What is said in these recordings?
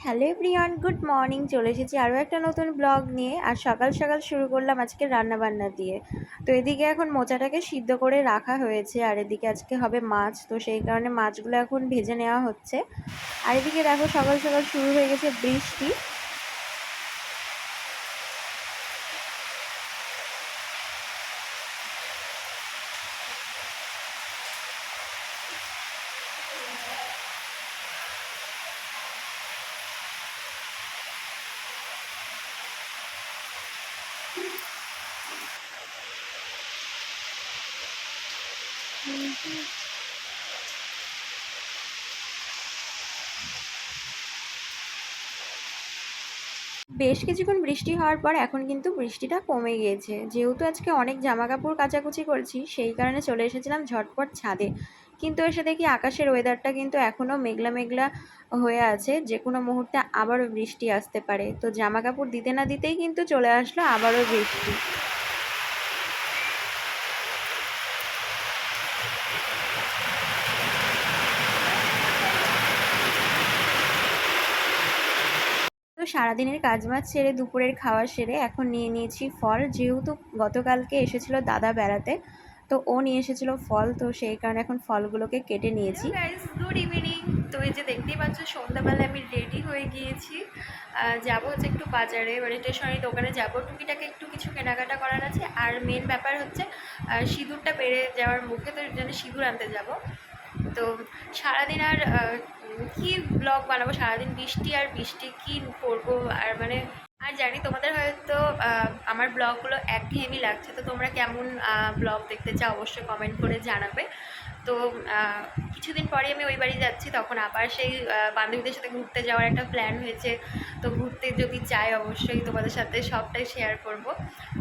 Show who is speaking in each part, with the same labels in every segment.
Speaker 1: Hello everyone, good morning. চলে এসেছি আরও একটা নতুন ব্লগ নিয়ে। আর সকাল সকাল শুরু করলাম আজকে রান্নাবান্না দিয়ে। তো এদিকে এখন মোচাটাকে সিদ্ধ করে রাখা হয়েছে, আর এদিকে আজকে হবে মাছ, তো সেই কারণে মাছগুলো এখন ভেজে নেওয়া হচ্ছে। আর এদিকে দেখো সকাল সকাল শুরু হয়ে গেছে বৃষ্টি। বেশ কিছুক্ষণ বৃষ্টি হওয়ার পর এখন কিন্তু বৃষ্টিটা কমে গিয়েছে। যেহেতু আজকে অনেক জামা কাপড় কাচাকুচি করেছি, সেই কারণে চলে এসেছিলাম ঝটপট ছাদে। কিন্তু এসে দেখি আকাশের ওয়েদারটা কিন্তু এখনও মেঘলা মেঘলা হয়ে আছে, যে কোনো মুহূর্তে আবারও বৃষ্টি আসতে পারে। তো জামা কাপড় দিতে না দিতেই কিন্তু চলে আসলো আবারও বৃষ্টি। তো সারাদিনের কাজবাজ সেরে দুপুরের খাওয়া সেরে এখন নিয়ে নিয়েছি ফল। যেহেতু গতকালকে এসেছিল দাদা বেড়াতে, তো ও নিয়ে এসেছিল ফল, তো সেই কারণে এখন ফলগুলোকে কেটে নিয়েছি। Guys, good evening. তো এই যে দেখতেই পাচ্ছ সন্ধ্যাবেলা আমি রেডি হয়ে গিয়েছি। যাবো হচ্ছে একটু বাজারে, মানে স্টেশনারি দোকানে যাব, টুকিটাকে একটু কিছু কেনাকাটা করার আছে। আর মেন ব্যাপার হচ্ছে সিঁদুরটা বেড়ে যাওয়ার মুখে, তো এর জন্য সিঁদুর আনতে যাব। তো সারাদিন আর কি ব্লগ বানাবো, সারাদিন বৃষ্টি আর বৃষ্টি, কি করবো আর মানে। আর জানি তোমাদের হয়তো আমার ব্লগগুলো একঘেয়েমি লাগছে, তো তোমরা কেমন ব্লগ দেখতে চাও অবশ্যই কমেন্ট করে জানাবে। তো কিছুদিন পরে আমি ওই বাড়ি যাচ্ছি, তখন আবার সেই বান্ধবীদের সাথে ঘুরতে যাওয়ার একটা প্ল্যান হয়েছে। তো ঘুরতে যদি যাই অবশ্যই তোমাদের সাথে সবটাই শেয়ার করব।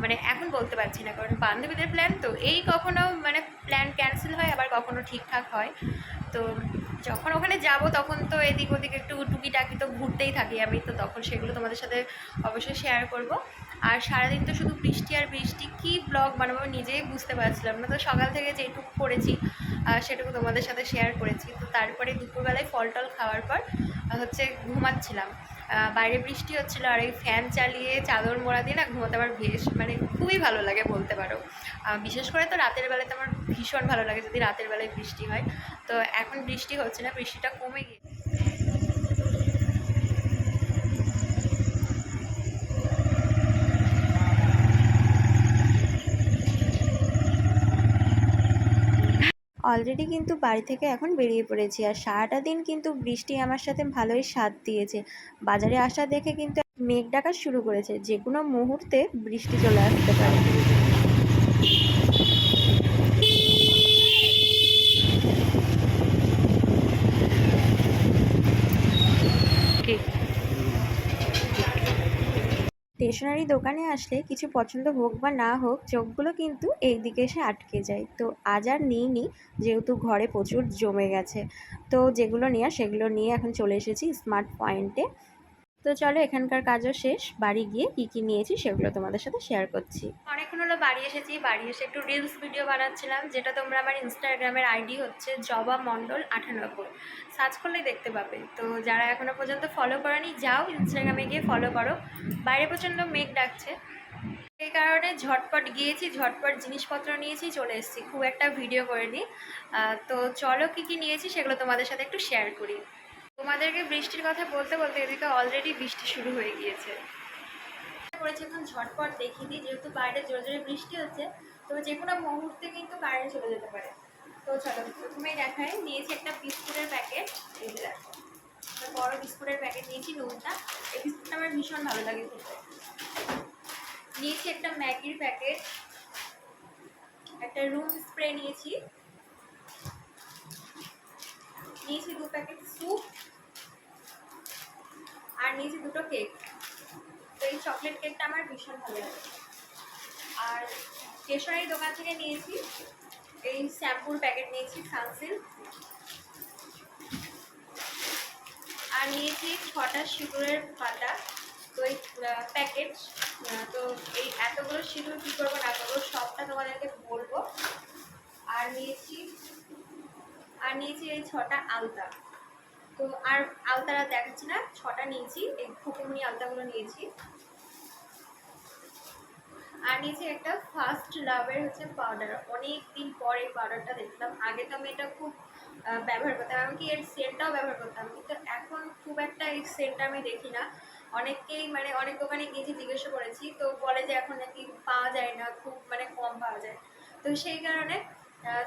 Speaker 1: মানে এখন বলতে পারছি না, কারণ বান্ধবীদের প্ল্যান, তো এই কখনো মানে প্ল্যান ক্যান্সেল হয়, আবার কখনো ঠিকঠাক হয়। তো যখন ওখানে যাব তখন তো এদিক ওদিক একটু টুকিটাকি তো ঘুরতেই থাকি আমি, তো তখন সেগুলো তোমাদের সাথে অবশ্যই শেয়ার করব। আর সারাদিন তো শুধু বৃষ্টি আর বৃষ্টি, কী ব্লগ বানাবো নিজেই বুঝতে পারছিলাম না। তো সকাল থেকে যেটুকু করেছি সেটুকু তোমাদের সাথে শেয়ার করেছি। তো তারপরে দুপুরবেলায় ফল টল খাওয়ার পর হচ্ছে ঘুমাচ্ছিলাম। বাইরে বৃষ্টি হচ্ছিলো, আর এই ফ্যান চালিয়ে চাদর মোড়া দিয়ে না ঘুমোতে আমার বেশ মানে খুবই ভালো লাগে বলতে পারো। বিশেষ করে তো রাতের বেলাতে আমার ভীষণ ভালো লাগে যদি রাতের বেলায় বৃষ্টি হয়। তো এখন বৃষ্টি হচ্ছে না, বৃষ্টিটা কমে গিয়ে অলরেডি কিন্তু বাড়ি থেকে এখন বেরিয়ে পড়েছি। আর সারাটা দিন কিন্তু বৃষ্টি আমার সাথে ভালোই সাথ দিয়েছে। বাজারে আসা দেখে কিন্তু মেঘ ডাকা শুরু করেছে, যে কোনো মুহূর্তে বৃষ্টি চলে আসতে পারে। স্টেশনারি দোকানে আসলে কিছু পছন্দ হোক বা না হোক, চোখগুলো কিন্তু এই দিকে এসে আটকে যায়। তো আজ আর নিইনি, যেহেতু ঘরে প্রচুর জমে গেছে। তো যেগুলো নেওয়া সেগুলো নিয়ে এখন চলে এসেছি স্মার্ট পয়েন্টে। তো চলো, এখানকার কাজও শেষ, বাড়ি গিয়ে কী কী নিয়েছি সেগুলো তোমাদের সাথে শেয়ার করছি। অনেকক্ষণ হলো বাড়ি এসেছি, বাড়ি এসে একটু রিলস ভিডিও বানাচ্ছিলাম, যেটা তোমরা আমার ইনস্টাগ্রামের আইডি হচ্ছে জবা মণ্ডল 98 সার্চ করলেই দেখতে পাবে। তো যারা এখনও পর্যন্ত ফলো করোনি, যাও ইনস্টাগ্রামে গিয়ে ফলো করো। বাইরে প্রচণ্ড মেঘ ডাকছে, এই কারণে ঝটপট গিয়েছি, ঝটপট জিনিসপত্র নিয়েছি, চলে এসেছি, খুব একটা ভিডিও করিনি। তো চলো কী কী নিয়েছি সেগুলো তোমাদের সাথে একটু শেয়ার করি। তোমাদেরকে বৃষ্টির কথা বলতে বলতে এদিকে অলরেডি বৃষ্টি শুরু হয়ে গিয়েছে। করেছে এখন ঝটপট দেখিয়ে দিই, যেহেতু বাইরে জোরে জোরে বৃষ্টি হচ্ছে, তো যে কোনো মুহূর্তে কিন্তু কারেন্ট চলে যেতে পারে। তো চলো প্রথমেই দেখাই, নিয়েছি একটা বিস্কুটের প্যাকেট। এই যে দেখো, একটা বড় বিস্কুটের প্যাকেট নিয়েছি, নোনতা। এই বিস্কুটটা আমার ভীষণ ভালো লাগে খেতে। নিয়েছি একটা ম্যাগির প্যাকেট, একটা রুম স্প্রে নিয়েছি, নিয়েছি 2 প্যাকেট স্যুপ, আর নিয়েছি 2টো কেক। তো এই চকলেট কেকটা আমার ভীষণ ভালো লাগে। আর স্টেশনারি দোকান থেকে নিয়েছি এই শ্যাম্পুর প্যাকেট, নিয়েছি সানসিল্ক। আর নিয়েছি 6টা সিঁদুরের পাতা। তো এই প্যাকেট, তো এই এতগুলো সিঁদুর কী করবো না করবো সবটা তোমাদেরকে বলবো। আর নিয়েছি এই 6টা আলতা। তো আর আলতারা দেখাচ্ছি না, 6টা নিয়েছি, এই খুকুমনি আলতাগুলো নিয়েছি। আর নিয়েছি একটা ফার্স্ট লাভের হচ্ছে পাউডার। অনেক দিন পরে পাউডারটা দেখলাম, আগে তো আমি এটা খুব ব্যবহার করতাম, এমনকি এর সেন্টটাও ব্যবহার করতাম, কিন্তু এখন খুব একটা এই সেন্টটা আমি দেখি না। অনেককেই মানে অনেক দোকানে গিয়েছি, জিজ্ঞাসা করেছি, তো বলে যে এখন নাকি পাওয়া যায় না, খুব মানে কম পাওয়া যায়। তো সেই কারণে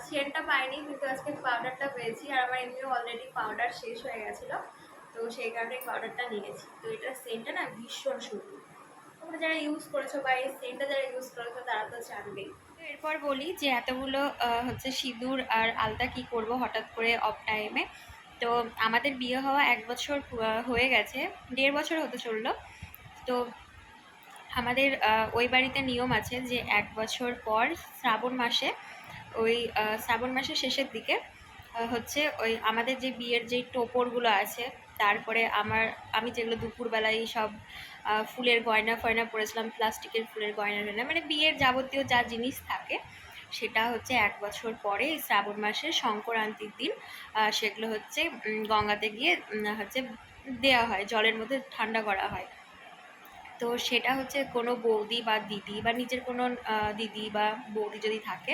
Speaker 1: সেন্টটা পাইনি, কিন্তু আজকে পাউডারটা পেয়েছি। আর আমার এমনিও অলরেডি পাউডার শেষ হয়ে গেছিলো, তো সেই কারণে পাউডারটা নিয়েছি। তো এটার সেন্টটা না ভীষণ সুন্দর। তোমরা যারা ইউজ করেছো বা এই সেন্টটা যারা ইউজ করেছো তারা তো জানবেই। তো এরপর বলি যে এতগুলো হচ্ছে সিঁদুর আর আলতা কি করব হঠাৎ করে অফ টাইমে। তো আমাদের বিয়ে হওয়া 1 বছর হয়ে গেছে, 1.5 বছর হতে চললো। তো আমাদের ওই বাড়িতে নিয়ম আছে যে 1 বছর পর শ্রাবণ মাসে, ওই শ্রাবণ মাসের শেষের দিকে হচ্ছে ওই আমাদের যে বিয়ের যে টোপরগুলো আছে, তারপরে আমি যেগুলো দুপুরবেলায় সব ফুলের গয়না ফয়না পরেছিলাম, প্লাস্টিকের ফুলের গয়না টয়না, মানে বিয়ের যাবতীয় যা জিনিস থাকে, সেটা হচ্ছে 1 বছর পরে শ্রাবণ মাসের সংক্রান্তির দিন সেগুলো হচ্ছে গঙ্গাতে গিয়ে হচ্ছে দেওয়া হয়, জলের মধ্যে ঠান্ডা করা হয়। তো সেটা হচ্ছে কোনো বৌদি বা দিদি বা নিজের কোনো দিদি বা বৌদি যদি থাকে,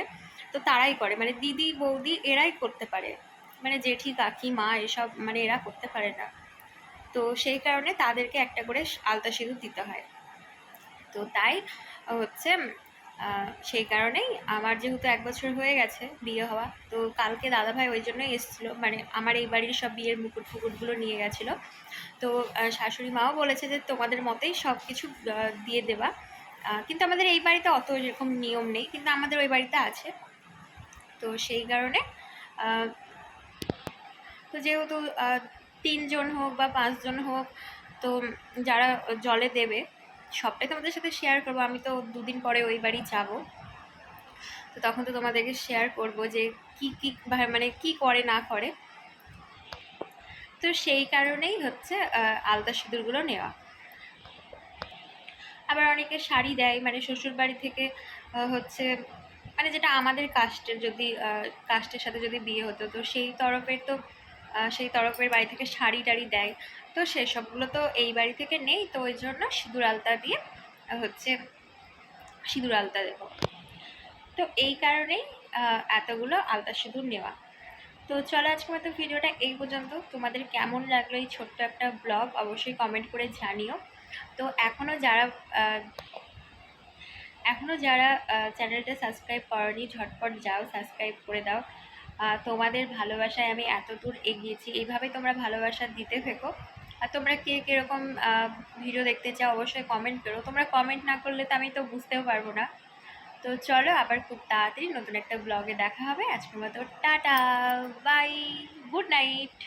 Speaker 1: তো তারাই করে, মানে দিদি বৌদি এরাই করতে পারে, মানে জেঠি কাকি মা এসব মানে এরা করতে পারে না। তো সেই কারণে তাদেরকে একটা করে আলতা সিঁদুর দিতে হয়। তো তাই হচ্ছে সেই কারণেই আমার যেহেতু 1 বছর হয়ে গেছে বিয়ে হওয়া, তো কালকে দাদাভাই ওই জন্যই এসেছিলো, মানে আমার এই বাড়ির সব বিয়ের মুকুট ফুকুটগুলো নিয়ে গেছিলো। তো শাশুড়ি মাও বলেছে যে তোমাদের মতেই সব কিছু দিয়ে দেবা, কিন্তু আমাদের এই বাড়িতে অত এরকম নিয়ম নেই, কিন্তু আমাদের ওই বাড়িতে আছে। তো সেই কারণে তো যেহেতু 3 জন হোক বা 5 জন হোক, তো যারা জলে দেবে সবটাই তোমাদের সাথে শেয়ার করবো। আমি তো 2 দিন পরে ওই বাড়ি যাব, তো তখন তো তোমাদেরকে শেয়ার করব যে কি কি মানে কি করে না করে। তো সেই কারণেই হচ্ছে আলতা সিঁদুরগুলো নেওয়া। আবার অনেকে শাড়ি দেয়, মানে শ্বশুর বাড়ি থেকে হচ্ছে মানে যেটা আমাদের কাস্টের, যদি কাস্টের সাথে যদি বিয়ে হতো, তো সেই তরফের বাড়ি থেকে শাড়ি টাড়ি দেয়। তো সেসবগুলো তো এই বাড়ি থেকে নেই, তো ওই জন্য সিঁদুর আলতা দিয়ে হচ্ছে সিঁদুর আলতা দেবো। তো এই কারণেই এতগুলো আলতা সিঁদুর নেওয়া। তো চলো আজকের মতো ভিডিওটা এই পর্যন্ত। তোমাদের কেমন লাগলো এই ছোট্ট একটা ব্লগ অবশ্যই কমেন্ট করে জানিও। তো এখনও যারা চ্যানেলটা সাবস্ক্রাইব করনি, ঝটপট যাও সাবস্ক্রাইব করে দাও। তোমাদের ভালোবাসায় আমি এত দূর এগিয়েছি, এইভাবে তোমরা ভালোবাসা দিতে থেকো। আর তোমরা কে কীরকম ভিডিও দেখতে চাও অবশ্যই কমেন্ট করো, তোমরা কমেন্ট না করলে তো আমি তো বুঝতেও পারবো না। তো চলো আবার খুব তাড়াতাড়ি নতুন একটা ব্লগে দেখা হবে। আজকের মতো টাটা, বাই, গুড নাইট।